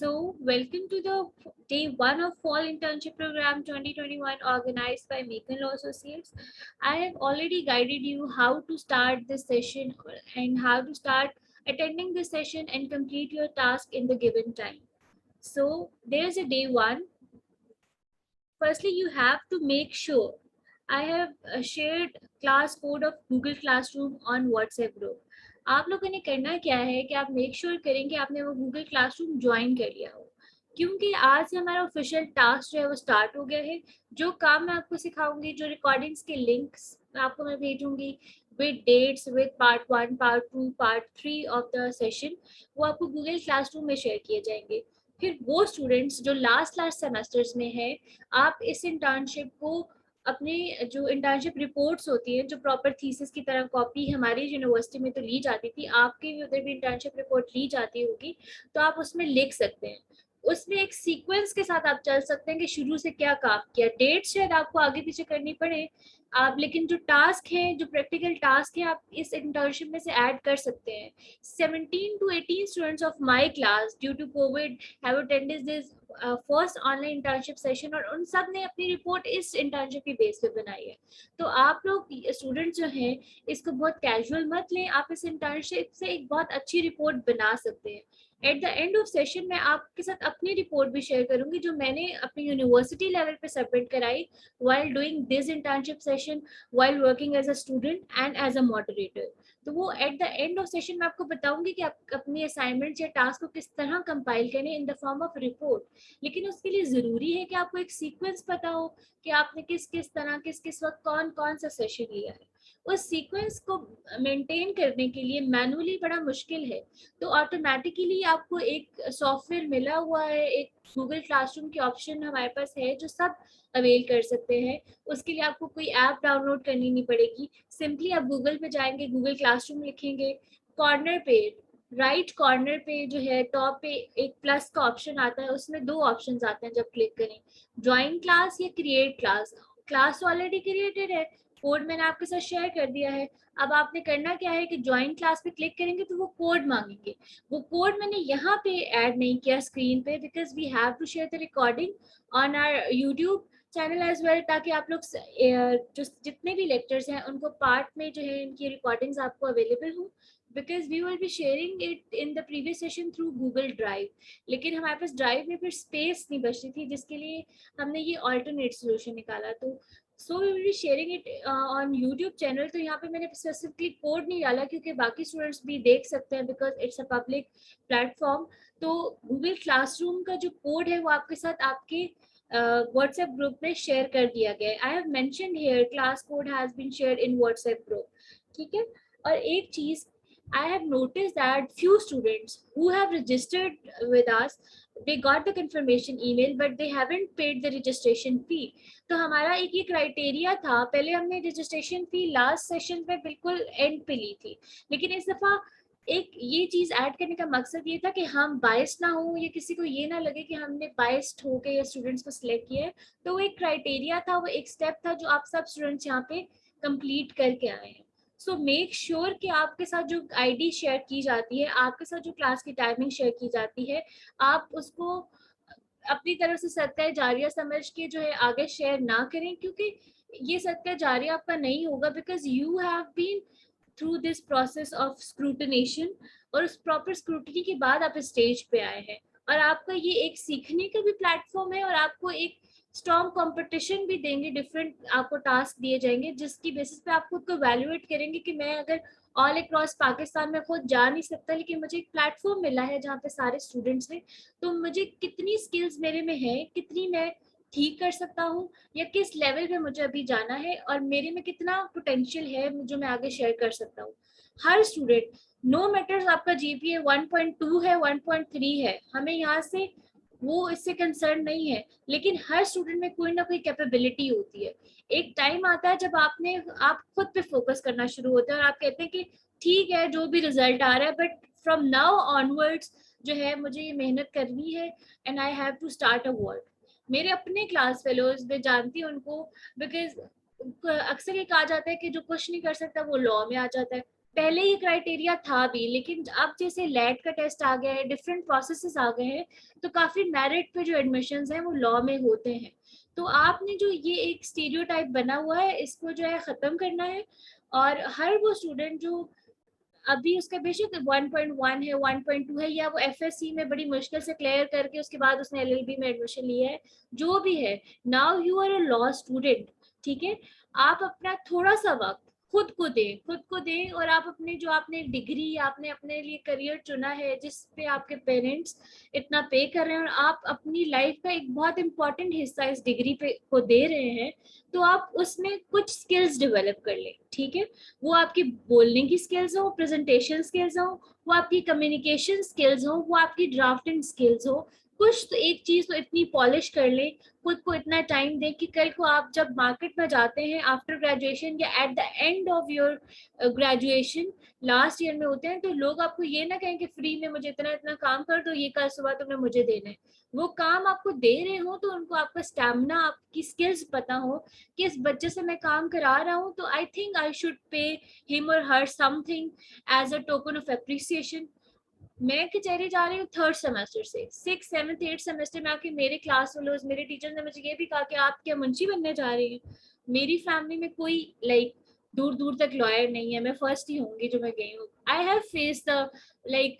Welcome to the day one of Fall Internship Program 2021 organized by Macon Law Associates. I have already guided you how to start this session and how to start attending this session and complete your task in the given time. So, there's a day one. Firstly, you have to make sure I have shared class code of Google Classroom on WhatsApp group. आप लोगों ने करना क्या है कि आप make sure करें कि आपने वो गूगल क्लासरूम ज्वाइन कर लिया हो, क्योंकि आज से हमारा ऑफिशियल टास्क जो है वो स्टार्ट हो गया है। जो काम मैं आपको सिखाऊंगी, जो रिकॉर्डिंग्स के लिंक्स आपको मैं भेजूंगी with dates, with part 1, part 2, part 3 of the session, वो आपको गूगल क्लासरूम में शेयर किए जाएंगे। फिर वो स्टूडेंट्स जो लास्ट सेमेस्टर्स में है, आप इस इंटर्नशिप को अपने जो इंटर्नशिप रिपोर्ट्स होती है, जो प्रॉपर थीसिस की तरह कॉपी हमारी यूनिवर्सिटी में तो ली जाती थी, आपके भी उधर भी इंटर्नशिप रिपोर्ट ली जाती होगी, तो आप उसमें लिख सकते हैं। उसमें एक सीक्वेंस के साथ आप चल सकते हैं कि शुरू से क्या काम किया। डेट शायद आपको आगे पीछे करनी पड़े आप, लेकिन जो टास्क है, जो प्रैक्टिकल टास्क है, आप इस इंटर्नशिप में से ऐड कर सकते हैं। 17 to 18 students of my class due to COVID have attended this first online internship session, और उन सब ने अपनी रिपोर्ट इस इंटर्नशिप की बेस पे बनाई है। तो आप लोग स्टूडेंट जो हैं, इसको बहुत कैजुअल मत लें, आप इस इंटर्नशिप से एक बहुत अच्छी रिपोर्ट बना सकते हैं। At the end of session मैं आपके साथ अपनी रिपोर्ट भी शेयर करूंगी जो मैंने अपनी यूनिवर्सिटी लेवल पे सबमिट कराई while doing this internship session, while working as a student and as a moderator. तो वो at the end of session में आपको बताऊंगी कि आप अपनी असाइनमेंट या टास्क को किस तरह कंपाइल करें in the form of report. लेकिन उसके लिए जरूरी है कि आपको एक सीक्वेंस पता हो कि आपने किस किस तरह किस किस वक्त कौन कौन सा सेशन लिया है। उस सीक्वेंस को मेंटेन करने के लिए मैनुअली बड़ा मुश्किल है, तो ऑटोमेटिकली आपको एक सॉफ्टवेयर मिला हुआ है, एक गूगल क्लासरूम की ऑप्शन हमारे पास है जो सब अवेल कर सकते हैं। उसके लिए आपको कोई ऐप डाउनलोड करनी नहीं पड़ेगी। सिंपली आप गूगल पे जाएंगे, गूगल क्लासरूम लिखेंगे, कॉर्नर पे राइट कॉर्नर पे जो है टॉप पे एक प्लस का ऑप्शन आता है, उसमें दो ऑप्शंस आते हैं जब क्लिक करें, ज्वाइन क्लास या create class. Class already created है, कोड मैंने आपके साथ शेयर कर दिया है। अब आपने करना क्या है कि ज्वाइन क्लास पे क्लिक करेंगे तो वो कोड मांगेंगे। वो कोड मैंने यहाँ पे ऐड नहीं किया स्क्रीन पे, because we have to share the recording on our YouTube channel as well, ताकि आप लोग जो जितने भी लेक्चर्स हैं उनको पार्ट में जो है इनकी रिकॉर्डिंग्स आपको अवेलेबल हो, because we will be sharing it in the previous session through Google drive. लेकिन हमारे पास ड्राइव में फिर स्पेस नहीं बचती थी, जिसके लिए हमने ये ऑल्टरनेट सोल्यूशन निकाला। तो so we will be sharing it on YouTube channel. तो यहाँ पे मैंने स्पेसिफिकली कोड नहीं डाला क्योंकि बाकी स्टूडेंट्स भी देख सकते हैं, because it's a public platform. तो गूगल क्लासरूम का जो कोड है वो आपके साथ आपके व्हाट्सएप ग्रुप में शेयर कर दिया गया है। I have mentioned here class code has been shared in WhatsApp group, ठीक है। और एक चीज, I have noticed that few students who have registered with us, they got the confirmation email but they haven't paid the registration fee. तो हमारा एक ये criteria था, पहले हमने रजिस्ट्रेशन फी लास्ट सेशन पे बिल्कुल एंड पे ली थी, लेकिन इस दफा एक ये चीज ऐड करने का मकसद ये था कि हम बायस्ड ना हो, या किसी को ये ना लगे कि हमने बायस्ड होके या स्टूडेंट्स को सिलेक्ट किया है। तो वो एक क्राइटेरिया था, वो एक स्टेप था जो आप सब स्टूडेंट्स यहाँ पे कंप्लीट करके आए हैं। सो मेक श्योर कि आपके साथ जो आईडी शेयर की जाती है, आपके साथ जो क्लास की टाइमिंग शेयर की जाती है, आप उसको अपनी तरफ से सत्य जारिया समझ के जो है आगे शेयर ना करें, क्योंकि ये सत्य जारिया आपका नहीं होगा, because you have been through this process of scrutination, और उस प्रॉपर स्क्रूटनी के बाद आप स्टेज पे आए हैं। और आपका ये एक सीखने का भी प्लेटफॉर्म है, और आपको एक स्ट्रॉन्ग कंपटीशन भी देंगे, डिफरेंट आपको टास्क दिए जाएंगे जिसकी बेसिस पे आप खुद को वैल्यूएट करेंगे कि मैं अगर ऑल अक्रॉस पाकिस्तान में खुद जा नहीं सकता, लेकिन मुझे एक प्लेटफॉर्म मिला है जहाँ पे सारे स्टूडेंट्स हैं, तो मुझे कितनी स्किल्स मेरे में है, कितनी मैं ठीक कर सकता हूँ, या किस लेवल पे मुझे अभी जाना है, और मेरे में कितना पोटेंशियल है जो मैं आगे शेयर कर सकता हूँ। हर स्टूडेंट, नो मैटर्स आपका जीपीए 1.2 है, 1.3 है, हमें यहाँ से वो इससे कंसर्न नहीं है, लेकिन हर स्टूडेंट में कोई ना कोई कैपेबिलिटी होती है। एक टाइम आता है जब आप खुद पे फोकस करना शुरू होते हैं और आप कहते हैं कि ठीक है जो भी रिजल्ट आ रहा है, बट फ्रॉम नाउ ऑनवर्ड्स जो है मुझे ये मेहनत करनी है, and I have to start a work. मेरे अपने क्लास फेलोज मैं जानती हूँ उनको, बिकॉज अक्सर ये कहा जाता है कि जो कुछ नहीं कर सकता वो लॉ में आ जाता है। पहले ये क्राइटेरिया था भी, लेकिन अब जैसे लेट का टेस्ट आ गया है, डिफरेंट प्रोसेसेस आ गए हैं, तो काफी मेरिट पे जो एडमिशन्स हैं वो लॉ में होते हैं। तो आपने जो ये एक स्टीरियोटाइप बना हुआ है, इसको जो है खत्म करना है। और हर वो स्टूडेंट जो अभी उसका बेशक 1.1 है, 1.2 है, या वो एफएससी में बड़ी मुश्किल से क्लियर करके उसके बाद उसने एलएलबी में एडमिशन लिया है, जो भी है, now you are a law student, ठीक है। आप अपना थोड़ा सा वक्त खुद को दें, और आप अपने जो आपने डिग्री, आपने अपने लिए करियर चुना है जिस पे आपके पेरेंट्स इतना पे कर रहे हैं, और आप अपनी लाइफ का एक बहुत इंपॉर्टेंट हिस्सा इस डिग्री पे को दे रहे हैं, तो आप उसमें कुछ स्किल्स डेवलप कर लें, ठीक है। वो आपकी बोलने की स्किल्स हो, प्रेजेंटेशन स्किल्स हो, वो आपकी कम्युनिकेशन स्किल्स हो, वो आपकी ड्राफ्टिंग स्किल्स हो, कुछ तो एक चीज तो इतनी पॉलिश कर ले, खुद को इतना टाइम दें कि कल को आप जब मार्केट में जाते हैं आफ्टर ग्रेजुएशन या at the end of your graduation, last year में होते हैं, तो लोग आपको ये ना कहें कि फ्री में मुझे इतना इतना काम कर दो, ये कल सुबह तुमने मुझे देना है। वो काम आपको दे रहे हो तो उनको आपका स्टैमिना, आपकी स्किल्स पता हो कि इस बच्चे से मैं काम करा रहा हूँ, तो I think I should pay him और her something as a token of appreciation. मैं कचहरी जा रही हूँ थर्ड सेमेस्टर से, 6, 7, 8 सेमेस्टर में आके मेरे क्लास फेलोज, मेरे टीचर ने मुझे ये भी कहा कि आप क्या मुंशी बनने जा रही हैं। मेरी फैमिली में कोई लाइक दूर दूर तक लॉयर नहीं है, मैं फर्स्ट ही होंगी जो मैं गई हूँ। I have face the like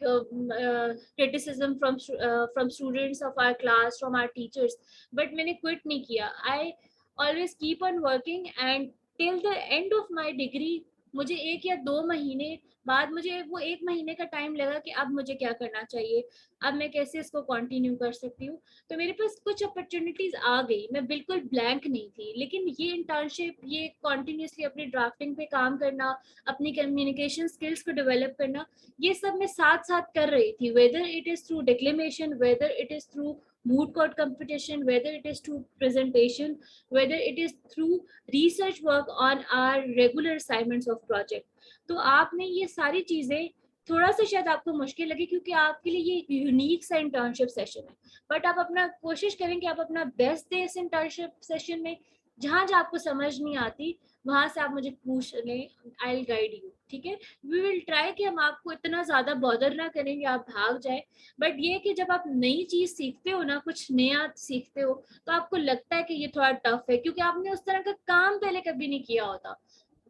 criticism from students of our class, from our teachers, but मैंने क्विट नहीं किया। I always keep on working, and till the end of my degree मुझे 1 या 2 महीने बाद मुझे वो 1 महीने का टाइम लगा कि अब मुझे क्या करना चाहिए, अब मैं कैसे इसको कंटिन्यू कर सकती हूँ। तो मेरे पास कुछ अपॉर्चुनिटीज आ गई, मैं बिल्कुल ब्लैंक नहीं थी, लेकिन ये इंटर्नशिप, ये कॉन्टिन्यूसली अपनी ड्राफ्टिंग पे काम करना, अपनी कम्युनिकेशन स्किल्स को डेवलप करना, ये सब मैं साथ साथ कर रही थी, whether it is through डिक्लेमेशन, whether it is through moot court competition, whether it is through presentation, whether it is through research work on our regular assignments of project। तो आपने ये सारी चीजें, थोड़ा सा शायद आपको मुश्किल लगे क्योंकि आपके लिए ये यूनिक सा इंटर्नशिप सेशन है, बट आप अपना कोशिश करें कि आप अपना बेस्ट दें इस इंटर्नशिप सेशन में। जहां जहां आपको समझ नहीं आती वहां से आप मुझे पूछ लें, आई विल गाइड यू, ठीक है। वी विल ट्राई कि हम आपको इतना ज्यादा बॉदर ना करेंगे आप भाग जाए, बट ये कि जब आप नई चीज सीखते हो ना, कुछ नया सीखते हो, तो आपको लगता है कि ये थोड़ा टफ है क्योंकि आपने उस तरह का काम पहले कभी नहीं किया होता।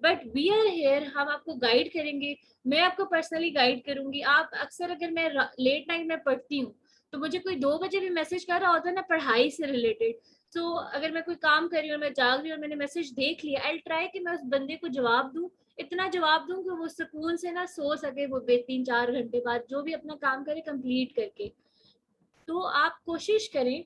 बट वी आर हेयर, हम आपको गाइड करेंगे, मैं आपको पर्सनली गाइड करूंगी। आप अक्सर, अगर मैं लेट नाइट में पढ़ती हूँ तो मुझे कोई 2 बजे भी मैसेज कर रहा होता है ना पढ़ाई से रिलेटेड, तो अगर मैं कोई काम कर रही हूँ, मैं जाग रही हूँ और मैंने मैसेज देख लिया, आई ट्राई कि मैं उस बंदे को जवाब दूं, इतना जवाब दूं कि वो सुकून से ना सो सके, वो 3-4 घंटे बाद जो भी अपना काम करे कंप्लीट करके। तो आप कोशिश करें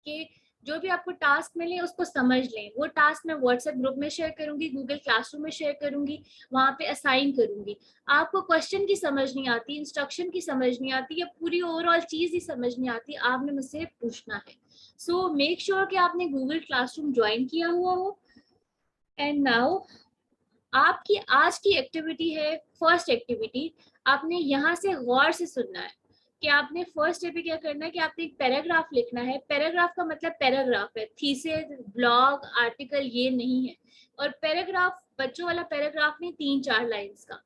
कि जो भी आपको टास्क मिले उसको समझ लें। वो टास्क मैं व्हाट्सएप ग्रुप में शेयर करूंगी, गूगल क्लासरूम में शेयर करूंगी, वहां पे असाइन करूंगी। आपको क्वेश्चन की समझ नहीं आती, इंस्ट्रक्शन की समझ नहीं आती, या पूरी ओवरऑल चीज ही समझ नहीं आती, आपने मुझसे पूछना है। सो मेक श्योर कि आपने गूगल क्लासरूम ज्वाइन किया हुआ हो। एंड नाउ आपकी आज की एक्टिविटी है फर्स्ट एक्टिविटी। आपने यहाँ से गौर से सुनना है कि आपने फर्स्ट स्टेप पे क्या करना है कि आपने एक पैराग्राफ लिखना है। पैराग्राफ का मतलब पैराग्राफ है, थीसिस, ब्लॉग, आर्टिकल ये नहीं है। और पैराग्राफ बच्चों वाला पैराग्राफ नहीं, 3-4 लाइंस का।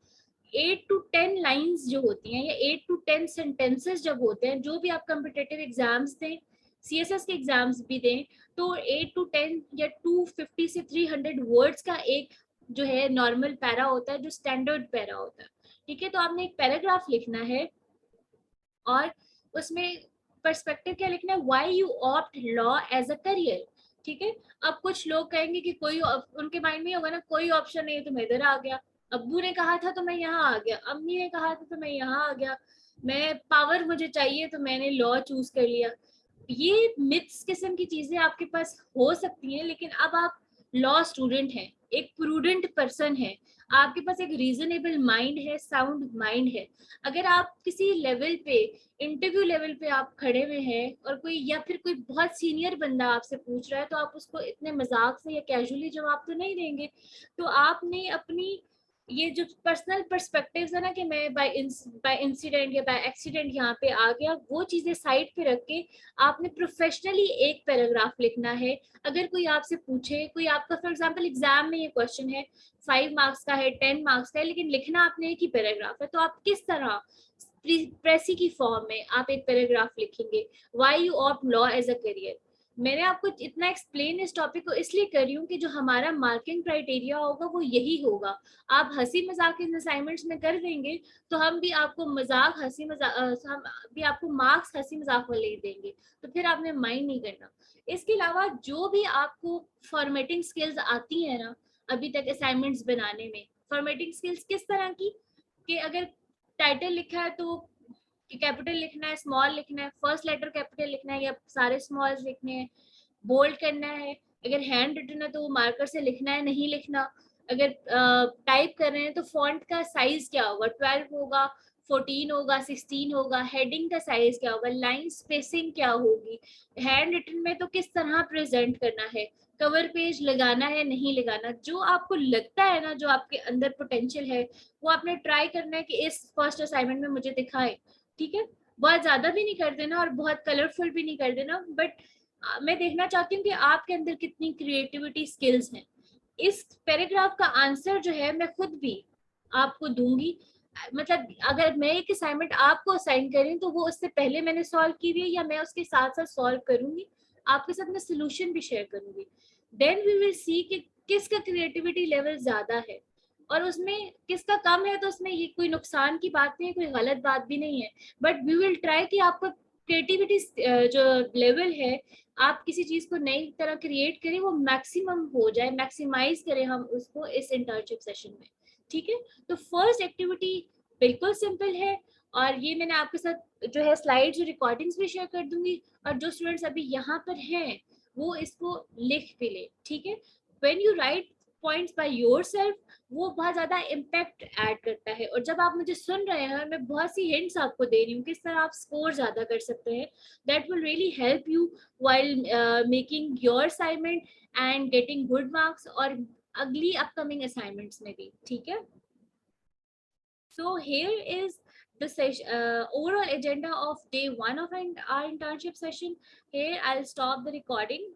8 to 10 लाइंस जो होती हैं, या 8 to 10 सेंटेंसेस जब होते हैं, जो भी आप कम्पिटेटिव एग्जाम्स दें, सीएसएस के एग्जाम्स भी दें, तो 8 to 10 या 250 से 300 वर्ड्स का एक जो है नॉर्मल पैरा होता है, जो स्टैंडर्ड पैरा होता है, ठीक है। तो आपने एक पैराग्राफ लिखना है, और उसमें पर्सपेक्टिव क्या लिखना है, why you opt law as a career, ठीक है। अब कुछ लोग कहेंगे कि कोई, उनके माइंड में होगा ना, कोई ऑप्शन नहीं है तो मैं इधर आ गया, अब्बू ने कहा था तो मैं यहाँ आ गया, अम्मी ने कहा था तो मैं यहाँ आ गया, मैं पावर मुझे चाहिए तो मैंने लॉ चूज कर लिया। ये मिथ्स किस्म की चीजें आपके पास हो सकती हैं, लेकिन अब आप लॉ स्टूडेंट हैं, एक प्रूडेंट पर्सन है, आपके पास एक रीजनेबल माइंड है, साउंड माइंड है। अगर आप किसी लेवल पे, इंटरव्यू लेवल पे आप खड़े हुए हैं, और कोई, या फिर कोई बहुत सीनियर बंदा आपसे पूछ रहा है, तो आप उसको इतने मजाक से या कैजुअली जवाब तो नहीं देंगे। तो आपने अपनी ये जो पर्सनल पर्सपेक्टिव्स है ना कि मैं बाय इंसिडेंट या बाय एक्सीडेंट यहाँ पे आ गया, वो चीजें साइड पे रख के आपने प्रोफेशनली एक पैराग्राफ लिखना है। अगर कोई आपसे पूछे, कोई आपका फॉर एग्जांपल एग्जाम में ये क्वेश्चन है 5 मार्क्स का है, 10 मार्क्स का है, लेकिन लिखना आपने एक ही पैराग्राफ है, तो आप किस तरह प्रेसी की फॉर्म में आप एक पैराग्राफ लिखेंगे, why you opt law as a career. मैंने आपको इतना एक्सप्लेन इस टॉपिक को इसलिए कर रही हूँ कि जो हमारा मार्किंग क्राइटेरिया होगा वो यही होगा। आप हंसी मजाक इन असाइनमेंट्स में कर देंगे तो हम भी आपको मजाक हंसी मजाक हम भी आपको मार्क्स हंसी मजाक वाले देंगे, तो फिर आपने माइंड नहीं करना। इसके अलावा जो भी आपको फॉर्मेटिंग स्किल्स आती है ना अभी तक असाइनमेंट्स बनाने में, फॉर्मेटिंग स्किल्स किस तरह की, कि अगर टाइटल लिखा है तो कैपिटल लिखना है, स्मॉल लिखना है, फर्स्ट लेटर कैपिटल लिखना है या सारे स्मॉल लिखने हैं, बोल्ड करना है, अगर हैंड रिटन है तो वो मार्कर से लिखना है नहीं लिखना, अगर टाइप कर रहे हैं तो फॉन्ट का साइज क्या होगा, 12 होगा, 14 होगा, 16 होगा, हेडिंग का साइज क्या होगा, लाइन स्पेसिंग क्या होगी, हैंड रिटन में तो किस तरह प्रेजेंट करना है, कवर पेज लगाना है नहीं लगाना। जो आपको लगता है ना, जो आपके अंदर पोटेंशियल है, वो आपने ट्राई करना है कि इस फर्स्ट असाइनमेंट में मुझे दिखाए। ठीक है, बहुत ज्यादा भी नहीं कर देना और बहुत कलरफुल भी नहीं कर देना, बट मैं देखना चाहती हूँ कि आपके अंदर कितनी क्रिएटिविटी स्किल्स हैं। इस पैराग्राफ का आंसर जो है मैं खुद भी आपको दूंगी, मतलब अगर मैं एक असाइनमेंट आपको असाइन करें तो वो उससे पहले मैंने सॉल्व की हुई है या मैं उसके साथ साथ सॉल्व करूंगी, आपके साथ मैं सोल्यूशन भी शेयर करूंगी। देन वी विल सी कि किसका क्रिएटिविटी लेवल ज्यादा है और उसमें किसका कम है। तो उसमें ये कोई नुकसान की बात नहीं है, कोई गलत बात भी नहीं है, बट वी विल ट्राई कि आपका क्रिएटिविटी जो लेवल है, आप किसी चीज को नई तरह क्रिएट करें, वो मैक्सिमम हो जाए, मैक्सिमाइज करें हम उसको इस इंटर्नशिप सेशन में। ठीक है, तो फर्स्ट एक्टिविटी बिल्कुल सिंपल है, और ये मैंने आपके साथ जो है स्लाइड जो रिकॉर्डिंग्स भी शेयर कर दूंगी, और जो स्टूडेंट्स अभी यहाँ पर हैं वो इसको लिख भी ले। ठीक है, when you right points by yourself वो बहुत ज्यादा इम्पैक्ट ऐड करता है। और जब आप मुझे सुन रहे हैं, मैं बहुत सी हिंट्स आपको दे रही हूँ किस तरह आप स्कोर ज्यादा कर सकते हैं, that will really help you while making your assignment and getting good marks और अगली upcoming assignments में भी। ठीक है, so here is the session, overall agenda of day 1 of our internship session. Here I'll stop the recording.